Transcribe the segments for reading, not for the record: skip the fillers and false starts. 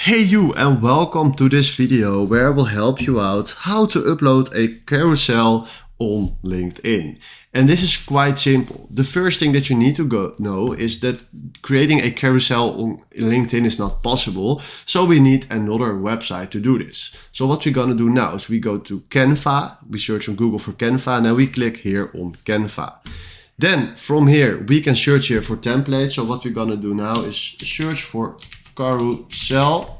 Hey you, and welcome to this video where I will help you out how to upload a carousel on LinkedIn. And this is quite simple. The first thing that you need to know is that creating a carousel on LinkedIn is not possible. So we need another website to do this. So what we're gonna do now is we go to Canva. We search on Google for Canva and then we click here on Canva. Then from here, we can search here for templates. So what we're gonna do now is search for carousel.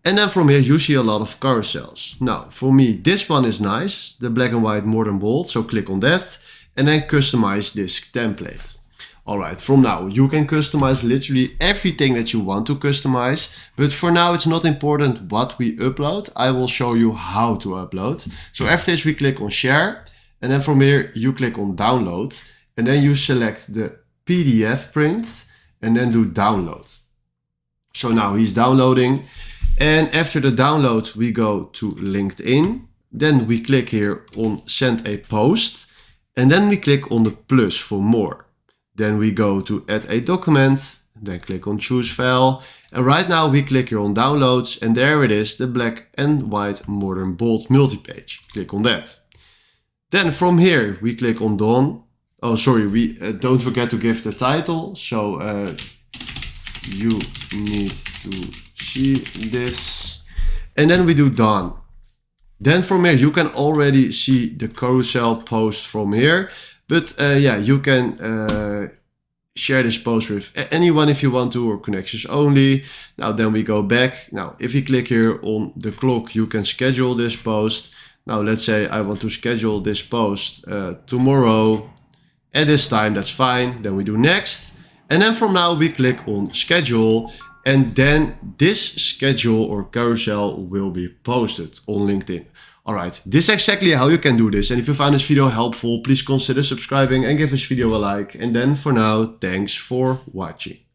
And then from here you see a lot of carousels. Now for me this one is nice, the black and white more than bold, so click on that and then customize this template. Alright, from now you can customize literally everything that you want to customize, but for now it's not important what we upload. I will show you how to upload. So after this we click on share and then from here you click on download and then you select the PDF print and then do download. So now he's downloading. And after the download, we go to LinkedIn. Then we click here on send a post. And then we click on the plus for more. Then we go to add a document. Then click on choose file. And right now we click here on downloads. And there it is, the black and white more than bold multi-page. Click on that. Then from here we click on done. Oh, sorry, we don't forget to give the title. So you need to see this, and then we do done. Then from here you can already see the carousel post from here, but yeah, you can share this post with anyone if you want to, or connections only. Now then we go back. Now if you click here on the clock, you can schedule this post. Now let's say I want to schedule this post tomorrow at this time, that's fine. Then we do next. And then from now we click on schedule, and then this schedule or carousel will be posted on LinkedIn. Alright, this is exactly how you can do this. And if you found this video helpful, please consider subscribing and give this video a like. And then for now, thanks for watching.